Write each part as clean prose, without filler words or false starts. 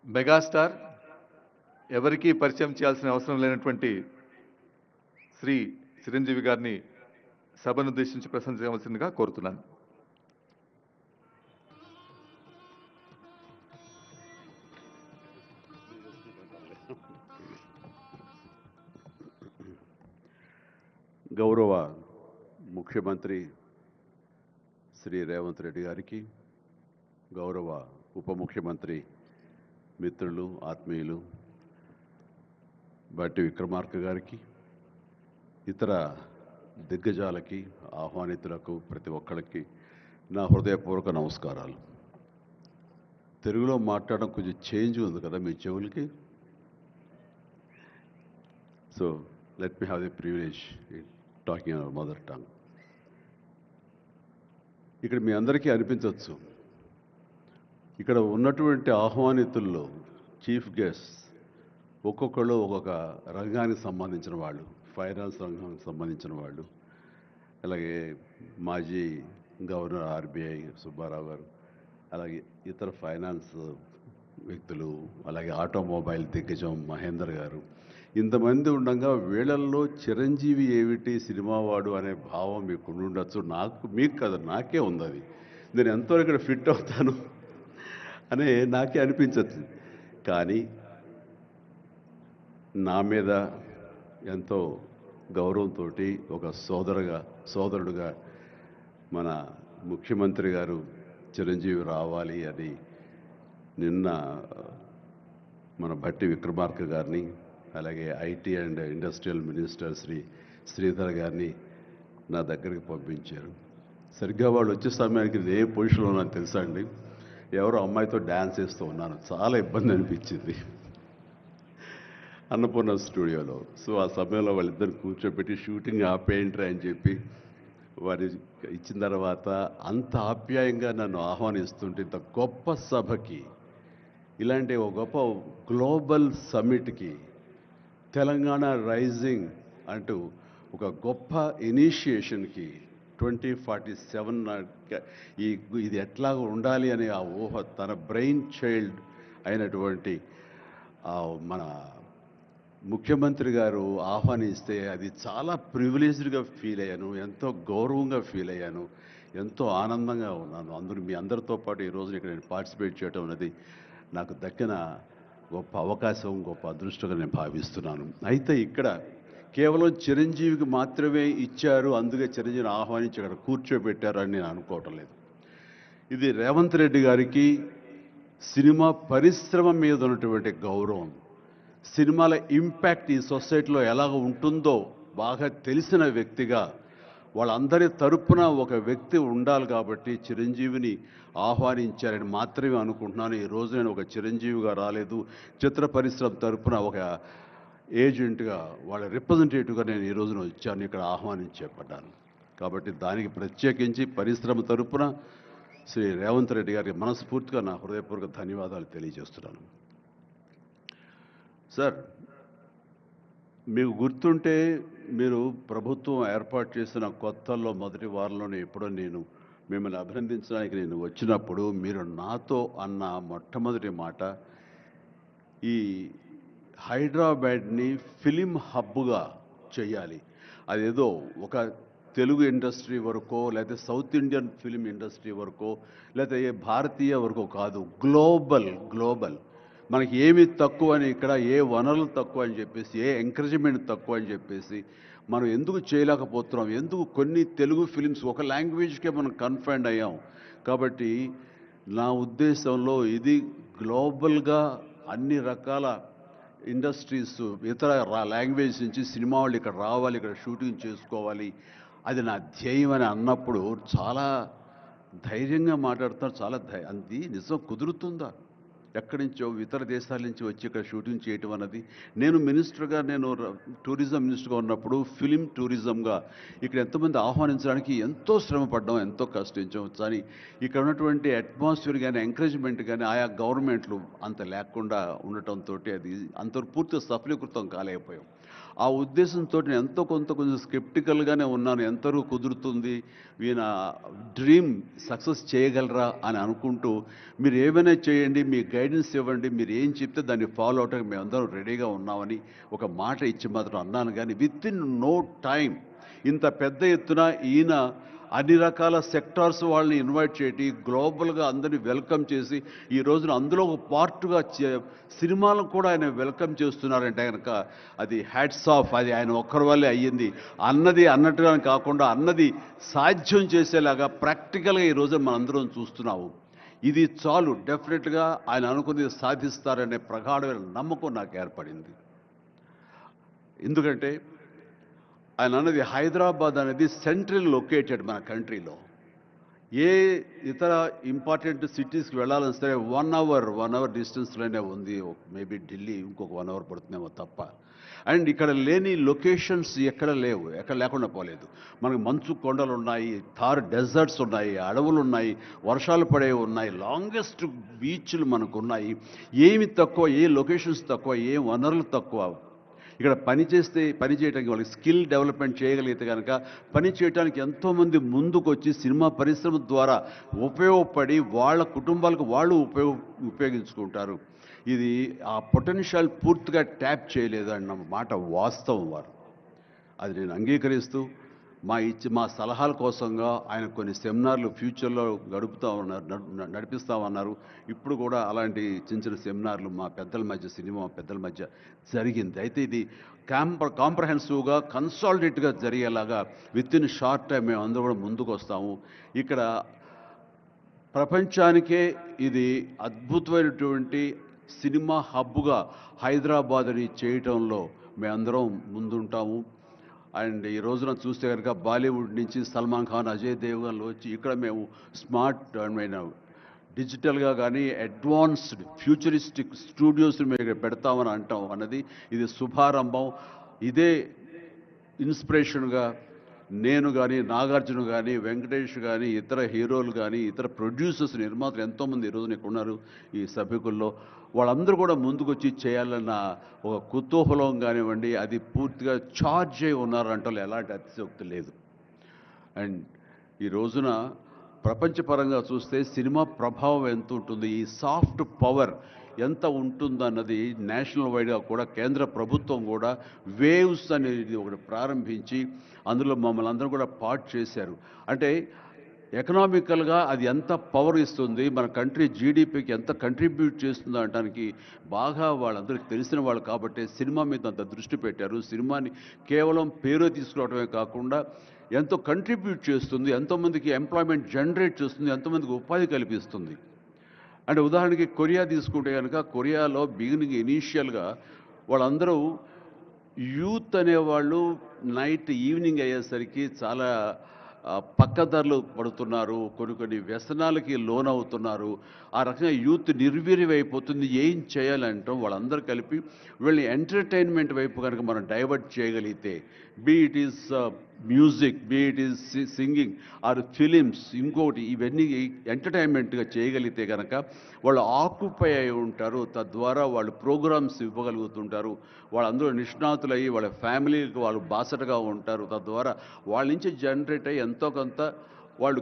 Megastar ఎవరికీ పరిచయం చేయాల్సిన అవసరం లేనటువంటి శ్రీ చిరంజీవి గారిని సభను ఉద్దేశించి ప్రసంగించవలసిందిగా కోరుతున్నాను. గౌరవ ముఖ్యమంత్రి శ్రీ రేవంత్ రెడ్డి గారికి, గౌరవ ఉప ముఖ్యమంత్రి మిత్రులు ఆత్మీయులు బట్టి విక్రమార్క గారికి, ఇతర దిగ్గజాలకి, ఆహ్వానితులకు ప్రతి ఒక్కరికి నా హృదయపూర్వక నమస్కారాలు. తెలుగులో మాట్లాడడం కొంచెం చేంజ్ ఉంది కదా మీ చెవులకి. So let me have the privilege talking our mother tongue. ఇక్కడ మీ అందరికీ అనిపించవచ్చు, ఇక్కడ ఉన్నటువంటి ఆహ్వానితుల్లో చీఫ్ గెస్ట్ ఒక్కొక్కళ్ళు ఒక్కొక్క రంగానికి సంబంధించిన వాళ్ళు, ఫైనాన్స్ రంగానికి సంబంధించిన వాళ్ళు, అలాగే మాజీ గవర్నర్ ఆర్బీఐ సుబ్బారావు గారు, అలాగే ఇతర ఫైనాన్స్ వ్యక్తులు, అలాగే ఆటోమొబైల్ దిగ్గజం మహేందర్ గారు, ఇంతమంది ఉండగా వీళ్ళల్లో చిరంజీవి ఏమిటి సినిమావాడు అనే భావం మీకు ఉండొచ్చు. మీకు కదా, నాకే ఉంది అది. నేను ఎంతో ఇక్కడ ఫిట్ అవుతాను అనే నాకే అనిపించచ్చు. కానీ నా మీద ఎంతో గౌరవంతో ఒక సోదరుడుగా మన ముఖ్యమంత్రి గారు చిరంజీవి రావాలి అని నిన్న మన భట్టి విక్రమార్క గారిని, అలాగే IT and industrial minister Sridhar గారిని నా దగ్గరికి పంపించారు. సరిగ్గా వాళ్ళు వచ్చే సమయానికి నేను ఏ పొజిషన్లో ఉన్నాను తెలుసా అండి? ఎవరో అమ్మాయితో డ్యాన్స్ చేస్తూ ఉన్నాను. చాలా ఇబ్బంది అనిపించింది అన్నపూర్ణ స్టూడియోలో. సో ఆ సమయంలో వాళ్ళిద్దరు కూర్చోబెట్టి షూటింగ్ ఆపేయంట్రా అని చెప్పి వారి ఇచ్చిన తర్వాత అంత ఆప్యాయంగా నన్ను ఆహ్వానిస్తుంటే, ఇంత గొప్ప సభకి, ఇలాంటి ఒక గొప్ప గ్లోబల్ సమ్మిట్కి, తెలంగాణ రైజింగ్ అంటూ ఒక గొప్ప ఇనిషియేషన్కి 2047 ఇది ఎట్లా ఉండాలి అనే ఆ ఊహ తన బ్రెయిన్ చైల్డ్ అయినటువంటి మన ముఖ్యమంత్రి గారు ఆహ్వానిస్తే అది చాలా ప్రివిలేజ్డ్గా ఫీల్ అయ్యాను, ఎంతో గౌరవంగా ఫీల్ అయ్యాను, ఎంతో ఆనందంగా ఉన్నాను. మీ అందరితో పాటు ఈరోజు ఇక్కడ నేను పార్టిసిపేట్ చేయడం అనేది నాకు దక్కిన గొప్ప అవకాశం, గొప్ప అదృష్టంగా నేను భావిస్తున్నాను. అయితే ఇక్కడ కేవలం చిరంజీవికి మాత్రమే ఇచ్చారు, అందుకే చిరంజీవిని ఆహ్వానించి అక్కడ కూర్చోబెట్టారు అని నేను అనుకోవటం లేదు. ఇది రేవంత్ రెడ్డి గారికి సినిమా పరిశ్రమ మీద ఉన్నటువంటి గౌరవం, సినిమాల ఇంపాక్ట్ ఈ సొసైటీలో ఎలాగ ఉంటుందో బాగా తెలిసిన వ్యక్తిగా వాళ్ళందరి తరపున ఒక వ్యక్తి ఉండాలి కాబట్టి చిరంజీవిని ఆహ్వానించారని మాత్రమే అనుకుంటున్నాను. ఈరోజు నేను ఒక చిరంజీవిగా రాలేదు, చిత్ర పరిశ్రమ తరపున ఒక ఏజెంట్గా, వాళ్ళ రిప్రజెంటేటివ్గా నేను ఈ రోజున వచ్చాను, ఇక్కడ ఆహ్వానించబడ్డాను. కాబట్టి దానికి ప్రత్యేకించి పరిశ్రమ తరపున శ్రీ రేవంత్ రెడ్డి గారికి మనస్ఫూర్తిగా నా హృదయపూర్వక ధన్యవాదాలు తెలియజేస్తున్నాను. సార్, మీకు గుర్తుంటే మీరు ప్రభుత్వం ఏర్పాటు చేసిన కొత్తల్లో మొదటి వారంలోనే ఎప్పుడో నేను మిమ్మల్ని అభినందించడానికి నేను వచ్చినప్పుడు మీరు నాతో అన్న మొట్టమొదటి మాట, ఈ హైదరాబాద్ని ఫిలిం హబ్గా చేయాలి, అదేదో ఒక తెలుగు ఇండస్ట్రీ వరకో, లేకపోతే సౌత్ ఇండియన్ ఫిలిం ఇండస్ట్రీ వరకో, లేకపోతే భారతీయ వరకో కాదు, గ్లోబల్ మనకి ఏమి తక్కువ అని, ఇక్కడ ఏ వనరులు తక్కువ అని చెప్పేసి, ఏ ఎంకరేజ్మెంట్ తక్కువ అని చెప్పేసి మనం ఎందుకు చేయలేకపోతున్నాం, ఎందుకు కొన్ని తెలుగు ఫిలిమ్స్ ఒక లాంగ్వేజ్కే మనం కన్ఫైన్డ్ అయ్యాం. కాబట్టి నా ఉద్దేశంలో ఇది గ్లోబల్గా అన్ని రకాల ఇండస్ట్రీస్, ఇతర లాంగ్వేజ్ నుంచి సినిమా వాళ్ళు ఇక్కడ రావాలి, ఇక్కడ షూటింగ్ చేసుకోవాలి, అది నా ధ్యేయం అని అన్నప్పుడు చాలా ధైర్యంగా మాట్లాడుతున్నారు. చాలా అది నిజం కుదురుతుందా? ఎక్కడి నుంచో ఇతర దేశాల నుంచి వచ్చి ఇక్కడ షూటింగ్ చేయటం అన్నది, నేను టూరిజం మినిస్టర్గా ఉన్నప్పుడు ఫిలిం టూరిజంగా ఇక్కడ ఎంతోమంది ఆహ్వానించడానికి ఎంతో శ్రమ పడ్డాం, ఎంతో కష్టించాం. కానీ ఇక్కడ ఉన్నటువంటి అట్మాస్ఫియర్ కానీ ఎంకరేజ్మెంట్ కానీ ఆయా గవర్నమెంట్లు అంత లేకుండా ఉండటంతో అది అంత పూర్తిగా సఫలీకృతం కాలేకపోయాం. ఆ ఉద్దేశంతో నేను కొంచెం స్కెప్టికల్గానే ఉన్నాను. ఎంతవరకు కుదురుతుంది, ఈయన డ్రీమ్ సక్సెస్ చేయగలరా అని అనుకుంటూ, మీరు ఏమైనా చేయండి, మీ గైడెన్స్ ఇవ్వండి, మీరు ఏం చెప్తే దాన్ని ఫాలో అవడానికి మేమందరం రెడీగా ఉన్నామని ఒక మాట ఇచ్చి మాత్రం అన్నాను. కానీ విత్ ఇన్ నో టైం ఇంత పెద్ద ఎత్తున ఈయన అన్ని రకాల సెక్టార్స్ వాళ్ళని ఇన్వైట్ చేసి గ్లోబల్గా అందరినీ వెల్కమ్ చేసి ఈ రోజున అందులో ఒక పార్ట్గా సినిమాలను కూడా ఆయన వెల్కమ్ చేస్తున్నారంటే కనుక అది హ్యాట్స్ ఆఫ్. అది ఆయన ఒక్కరి వల్లే అయ్యింది. అన్నది అన్నట్టుగా కాకుండా అన్నది సాధ్యం చేసేలాగా ప్రాక్టికల్గా ఈ రోజున మనందరం చూస్తున్నాము. ఇది చాలు, డెఫినెట్గా ఆయన అనుకున్నది సాధిస్తారనే ప్రగాఢమైన నమ్మకం నాకు ఏర్పడింది. ఎందుకంటే ఆయన అన్నది హైదరాబాద్ అనేది సెంట్రల్ లొకేటెడ్ మన కంట్రీలో. ఏ ఇతర ఇంపార్టెంట్ సిటీస్కి వెళ్ళాలని సరే 1 అవర్ డిస్టెన్స్లోనే ఉంది. మేబీ ఢిల్లీ ఇంకొక 1 అవర్ పడుతుందేమో తప్ప. అండ్ ఇక్కడ లేని లొకేషన్స్ ఎక్కడ లేవు, ఎక్కడ లేకుండా పోలేదు. మనకు మంచు కొండలు ఉన్నాయి, థార్ డెజర్ట్స్ ఉన్నాయి, అడవులు ఉన్నాయి, వర్షాలు పడేవి ఉన్నాయి, లాంగెస్ట్ బీచ్లు మనకు ఉన్నాయి. ఏమి తక్కువ, ఏ లొకేషన్స్ తక్కువ, ఏ వనరులు తక్కువ. ఇక్కడ పని చేయడానికి వాళ్ళకి స్కిల్ డెవలప్మెంట్ చేయగలిగితే కనుక పని చేయడానికి ఎంతోమంది ముందుకు వచ్చి సినిమా పరిశ్రమ ద్వారా ఉపయోగపడి వాళ్ళ కుటుంబాలకు వాళ్ళు ఉపయోగించుకుంటారు. ఇది ఆ పొటెన్షియల్ పూర్తిగా ట్యాప్ చేయలేదు అన్న మాట వాస్తవం. వారు అది నేను అంగీకరిస్తూ మా సలహాల కోసంగా ఆయన కొన్ని సెమినార్లు ఫ్యూచర్లో నడిపిస్తామన్నారు. ఇప్పుడు కూడా అలాంటి చిన్న సెమినార్లు మా పెద్దల మధ్య, సినిమా పెద్దల మధ్య జరిగింది. అయితే ఇది కాంప్రహెన్సివ్గా కన్సాలిడేట్గా జరిగేలాగా విత్ ఇన్ షార్ట్ టైం మేము అందరూ కూడా ముందుకు వస్తాము. ఇక్కడ ప్రపంచానికే ఇది అద్భుతమైనటువంటి సినిమా హబ్గా హైదరాబాద్ని చేయటంలో మేమందరం ముందుంటాము. అండ్ ఈ రోజున చూస్తే కనుక బాలీవుడ్ నుంచి సల్మాన్ ఖాన్, అజయ్ దేవ్గన్లు వచ్చి ఇక్కడ మేము స్మార్ట్ డిజిటల్గా కానీ అడ్వాన్స్డ్ ఫ్యూచరిస్టిక్ స్టూడియోస్ మేము పెడతామని అంటాం అన్నది ఇది శుభారంభం. ఇదే ఇన్స్పిరేషన్గా నేను కానీ, నాగార్జున కానీ, వెంకటేష్ కానీ, ఇతర హీరోలు కానీ, ఇతర ప్రొడ్యూసర్స్, నిర్మాతలు ఎంతోమంది ఈరోజు ఇక్కడ ఉన్నారు ఈ సభ్యుకుల్లో. వాళ్ళందరూ కూడా ముందుకొచ్చి చేయాలన్న ఒక కుతూహలం కానివ్వండి, అది పూర్తిగా ఛార్జ్ అయి ఉన్నారంటే ఎలాంటి అతిశయోక్తి లేదు. అండ్ ఈ రోజున ప్రపంచపరంగా చూస్తే సినిమా ప్రభావం ఎంత ఉంటుంది, ఈ సాఫ్ట్ పవర్ ఎంత ఉంటుందన్నది నేషనల్ వైడ్గా కూడా కేంద్ర ప్రభుత్వం కూడా వేవ్స్ అనేది ఒకటి ప్రారంభించి అందులో మమ్మల్ని అందరూ కూడా పార్ట్ చేశారు. అంటే ఎకనామికల్గా అది ఎంత పవర్ ఇస్తుంది, మన కంట్రీ జీడిపికి ఎంత కంట్రిబ్యూట్ చేస్తుందో అనడానికి బాగా వాళ్ళందరికీ తెలిసిన వాళ్ళు కాబట్టి సినిమా మీద అంత దృష్టి పెట్టారు. సినిమాని కేవలం పేరు తీసుకురావడమే కాకుండా ఎంతో కంట్రిబ్యూట్ చేస్తుంది, ఎంతోమందికి ఎంప్లాయ్మెంట్ జనరేట్ చేస్తుంది, ఎంతోమందికి ఉపాధి కల్పిస్తుంది. అంటే ఉదాహరణకి కొరియా తీసుకుంటే కనుక కొరియాలో బిగినింగ్ ఇనీషియల్గా వాళ్ళందరూ యూత్ అనేవాళ్ళు ఈవినింగ్ అయ్యేసరికి చాలా పక్కదారులు పడుతున్నారు, కొన్ని వ్యసనాలకి లోనవుతున్నారు. ఆ రకంగా యూత్ నిర్వీర్యమైపోతుంది. ఏం చేయాలంటాం వాళ్ళందరూ కలిపి వీళ్ళని ఎంటర్టైన్మెంట్ వైపు కనుక మనం డైవర్ట్ చేయగలిగితే, be it is music, be it is singing or films, ఇంకోటి ఇవన్నీ ఎంటర్టైన్మెంట్గా చేయగలిగితే కనుక వాళ్ళు ఆక్యుపై అయి ఉంటారు. తద్వారా వాళ్ళు ప్రోగ్రామ్స్ ఇవ్వగలుగుతుంటారు. వాళ్ళందరూ నిష్ణాతులయ్యి వాళ్ళ ఫ్యామిలీకి వాళ్ళు బాసటగా ఉంటారు. తద్వారా వాళ్ళ నుంచి జనరేట్ అయ్యి ఎంతో కొంత వాళ్ళు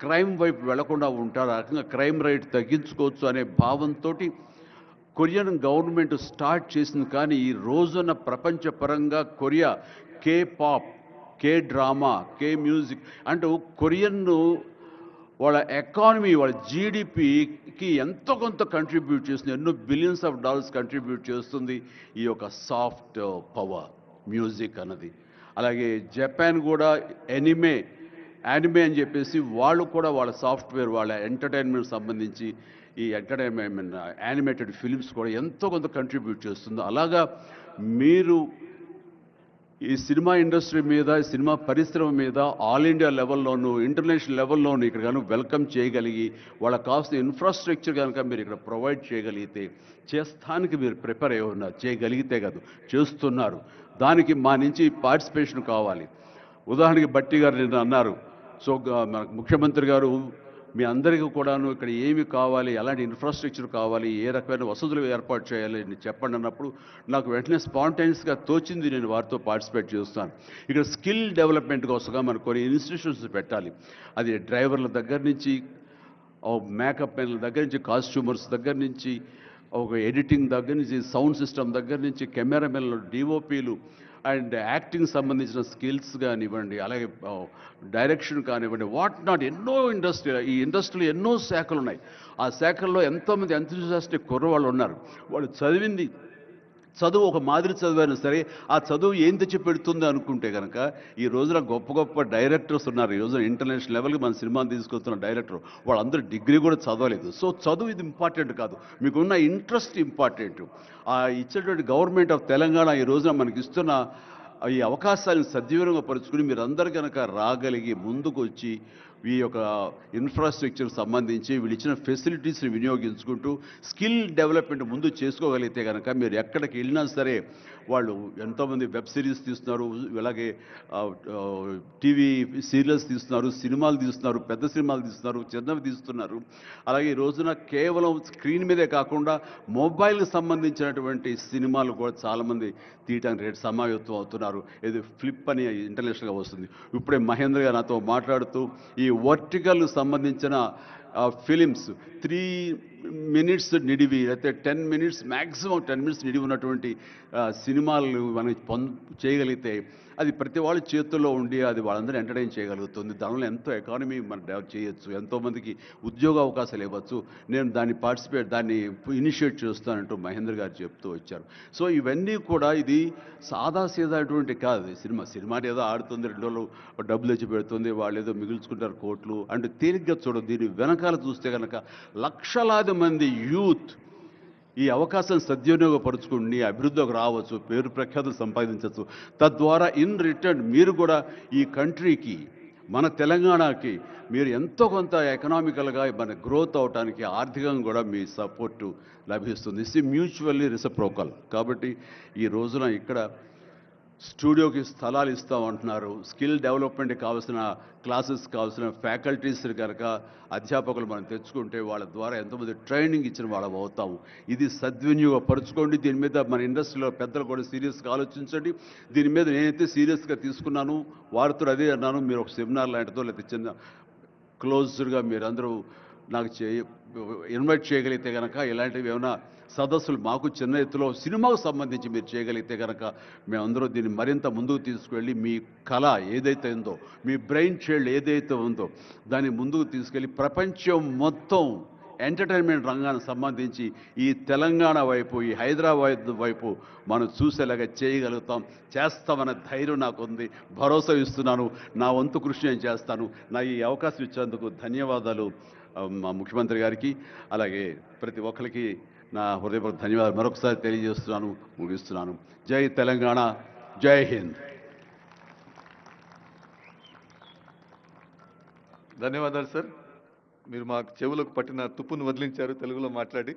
క్రైమ్ వైపు వెళ్లకుండా ఉంటారు. ఆ రకంగా క్రైమ్ రేట్ తగ్గించుకోవచ్చు అనే భావంతో కొరియన్ గవర్నమెంట్ స్టార్ట్ చేసింది. కానీ ఈ రోజున ప్రపంచపరంగా Korea K pop, K drama, K music అంటూ కొరియన్ను వాళ్ళ ఎకానమీ, వాళ్ళ జీడిపికి ఎంతో కొంత కంట్రిబ్యూట్ చేస్తుంది. ఎన్నో బిలియన్స్ ఆఫ్ డాలర్స్ కంట్రిబ్యూట్ చేస్తుంది ఈ యొక్క సాఫ్ట్ పవర్ మ్యూజిక్ అన్నది. అలాగే జపాన్ కూడా యానిమే అని చెప్పేసి వాళ్ళు కూడా వాళ్ళ సాఫ్ట్వేర్, వాళ్ళ ఎంటర్టైన్మెంట్ సంబంధించి ఈ ఎంటర్టైన్మెంట్ యానిమేటెడ్ ఫిలిమ్స్ కూడా ఎంతో కొంత కంట్రిబ్యూట్ చేస్తుంది. అలాగా మీరు ఈ సినిమా ఇండస్ట్రీ మీద, సినిమా పరిశ్రమ మీద ఆల్ ఇండియా లెవెల్లోనూ ఇంటర్నేషనల్ లెవెల్లోనూ ఇక్కడ కనుక వెల్కమ్ చేయగలిగి వాళ్ళకి కావాల్సిన ఇన్ఫ్రాస్ట్రక్చర్ కనుక మీరు ఇక్కడ ప్రొవైడ్ చేయగలిగితే, చేస్తానికి మీరు ప్రిపేర్ అయి ఉన్నారు, చేయగలిగితే కాదు చేస్తున్నారు. దానికి మా నుంచి పార్టిసిపేషన్ కావాలి. ఉదాహరణకి బట్టి గారు నిన్న అన్నారు, సో మన ముఖ్యమంత్రి గారు మీ అందరికీ కూడాను ఇక్కడ ఏమి కావాలి, ఎలాంటి ఇన్ఫ్రాస్ట్రక్చర్ కావాలి, ఏ రకమైన వసతులు ఏర్పాటు చేయాలి అని చెప్పండి అన్నప్పుడు నాకు వెంటనే స్పాంటైనియస్గా తోచింది, నేను వారితో పార్టిసిపేట్ చేస్తాను. ఇక్కడ స్కిల్ డెవలప్మెంట్ కోసంగా మనకు కొన్ని ఇన్స్టిట్యూషన్స్ పెట్టాలి. అది డ్రైవర్ల దగ్గర నుంచి మేకప్ మెన్ల దగ్గర నుంచి కాస్ట్యూమర్స్ దగ్గర నుంచి ఒక ఎడిటింగ్ దగ్గర నుంచి సౌండ్ సిస్టమ్ దగ్గర నుంచి కెమెరామెన్లు డిఓపీలు అండ్ యాక్టింగ్ సంబంధించిన స్కిల్స్ కానివ్వండి, అలాగే డైరెక్షన్ కానివ్వండి, వాట్ నాట్ ఎన్నో ఈ ఇండస్ట్రీలో ఎన్నో శాఖలు ఉన్నాయి. ఆ శాఖల్లో ఎంతోమంది ఎంతూజియాస్టిక్ కుర్రవాళ్ళు ఉన్నారు. వాళ్ళు చదువు ఒక మాదిరి చదివైనా సరే ఆ చదువు ఏం తెచ్చి పెడుతుంది అనుకుంటే కనుక ఈ రోజున గొప్ప గొప్ప డైరెక్టర్స్ ఉన్నారు. ఈ రోజున ఇంటర్నేషనల్ లెవెల్కి మన సినిమాలు తీసుకొస్తున్న డైరెక్టర్ వాళ్ళందరూ డిగ్రీ కూడా చదవలేదు. సో చదువు ఇది ఇంపార్టెంట్ కాదు, మీకున్న ఇంట్రెస్ట్ ఇంపార్టెంట్. ఆ ఇచ్చేటువంటి గవర్నమెంట్ ఆఫ్ తెలంగాణ ఈ రోజున మనకి ఇస్తున్న ఈ అవకాశాలను సద్వినియోగం పరుచుకుని మీరందరూ కనుక రాగలిగి ముందుకు వచ్చి ఈ యొక్క ఇన్ఫ్రాస్ట్రక్చర్ సంబంధించి వీళ్ళు ఇచ్చిన ఫెసిలిటీస్ని వినియోగించుకుంటూ స్కిల్ డెవలప్మెంట్ ముందు చేసుకోగలిగితే కనుక మీరు ఎక్కడికి వెళ్ళినా సరే వాళ్ళు ఎంతోమంది వెబ్ సిరీస్ తీస్తున్నారు, అలాగే టీవీ సీరియల్స్ తీస్తున్నారు, సినిమాలు తీస్తున్నారు, పెద్ద సినిమాలు తీస్తున్నారు, చిన్నవి తీస్తున్నారు. అలాగే ఈ రోజున కేవలం స్క్రీన్ మీదే కాకుండా మొబైల్కి సంబంధించినటువంటి సినిమాలు కూడా చాలామంది తీయటానికి రేటు సమాయత్తం అవుతున్నారు. ఇది ఫ్లిప్ అని ఇంటర్నేషనల్గా వస్తుంది. ఇప్పుడే మహేంద్ర గారు నాతో మాట్లాడుతూ ఈ వర్టికల్ సంబంధించిన ఫిలిమ్స్ 3 minutes నిడివి అయితే 10 minutes మ్యాక్సిమం 10 minutes నిడివి ఉన్నటువంటి సినిమాలు మనం చేయగలిగితే అది ప్రతి వాళ్ళ చేతుల్లో ఉండి అది వాళ్ళందరూ ఎంటర్టైన్ చేయగలుగుతుంది. దానివల్ల ఎంతో ఎకానమీ మనం డెవలప్ చేయొచ్చు, ఎంతోమందికి ఉద్యోగ అవకాశాలు ఇవ్వచ్చు. నేను దాన్ని ఇనిషియేట్ చేస్తానంటూ మహేంద్ర గారు చెప్తూ వచ్చారు. సో ఇవన్నీ కూడా ఇది సాదాసీదాటువంటి కాదు. సినిమా ఏదో ఆడుతుంది, 2 రోజులు డబ్బులు తెచ్చి పెడుతుంది, వాళ్ళు ఏదో మిగుల్చుకుంటారు కోట్లు అంటే తేలిగ్గా చూడదు. దీని వెనకాల చూస్తే కనుక లక్షలాది మంది యూత్ ఈ అవకాశం సద్వినియోగపరుచుకుని అభివృద్ధిలోకి రావచ్చు, పేరు ప్రఖ్యాతులు సంపాదించవచ్చు. తద్వారా ఇన్ రిటర్న్ మీరు కూడా ఈ కంట్రీకి, మన తెలంగాణకి మీరు ఎంతో కొంత ఎకనామికల్గా మన గ్రోత్ అవడానికి ఆర్థికంగా కూడా మీ సపోర్టు లభిస్తుంది. ఇది మ్యూచువల్లీ రిసిప్రోకల్. కాబట్టి ఈ రోజున ఇక్కడ స్టూడియోకి స్థలాలు ఇస్తామంటున్నారు. స్కిల్ డెవలప్మెంట్కి కావాల్సిన క్లాసెస్ కావాల్సిన ఫ్యాకల్టీస్ కనుక అధ్యాపకులు మనం తెచ్చుకుంటే వాళ్ళ ద్వారా ఎంతోమంది ట్రైనింగ్ ఇచ్చిన వాళ్ళం అవుతాము. ఇది సద్వినియోగపరచుకోండి. దీని మీద మన ఇండస్ట్రీలో పెద్దలు కూడా సీరియస్గా ఆలోచించండి. దీని మీద నేనైతే సీరియస్గా తీసుకున్నాను, వారితో అదే అన్నాను. మీరు ఒక సెమినార్ లాంటిదో లేకపోతే చిన్న క్లోజ్డ్గా మీరందరూ నాకు ఇన్వైట్ చేయగలిగితే కనుక ఇలాంటివి ఏమైనా సదస్సులు మాకు చిన్న ఎత్తులో సినిమాకు సంబంధించి మీరు చేయగలిగితే కనుక మేమందరూ దీన్ని మరింత ముందుకు తీసుకువెళ్ళి మీ కళ ఏదైతే ఉందో, మీ బ్రెయిన్ చైల్డ్ ఏదైతే ఉందో దాన్ని ముందుకు తీసుకెళ్ళి ప్రపంచం మొత్తం ఎంటర్టైన్మెంట్ రంగానికి సంబంధించి ఈ తెలంగాణ వైపు, ఈ హైదరాబాద్ వైపు మనం చూసేలాగా చేస్తామనే ధైర్యం నాకు ఉంది, భరోసా ఇస్తున్నాను. నా వంతు కృషి నేను చేస్తాను. నా ఈ అవకాశం ఇచ్చేందుకు ధన్యవాదాలు మా ముఖ్యమంత్రి గారికి, అలాగే ప్రతి ఒక్కరికి నా హృదయపూర్వక ధన్యవాదాలు మరొకసారి తెలియజేస్తున్నాను, ముగిస్తున్నాను. జై తెలంగాణ, జై హింద్. ధన్యవాదాలు సార్. మీరు మా చెవులకు పట్టిన తుప్పును వదిలించారు తెలుగులో మాట్లాడి.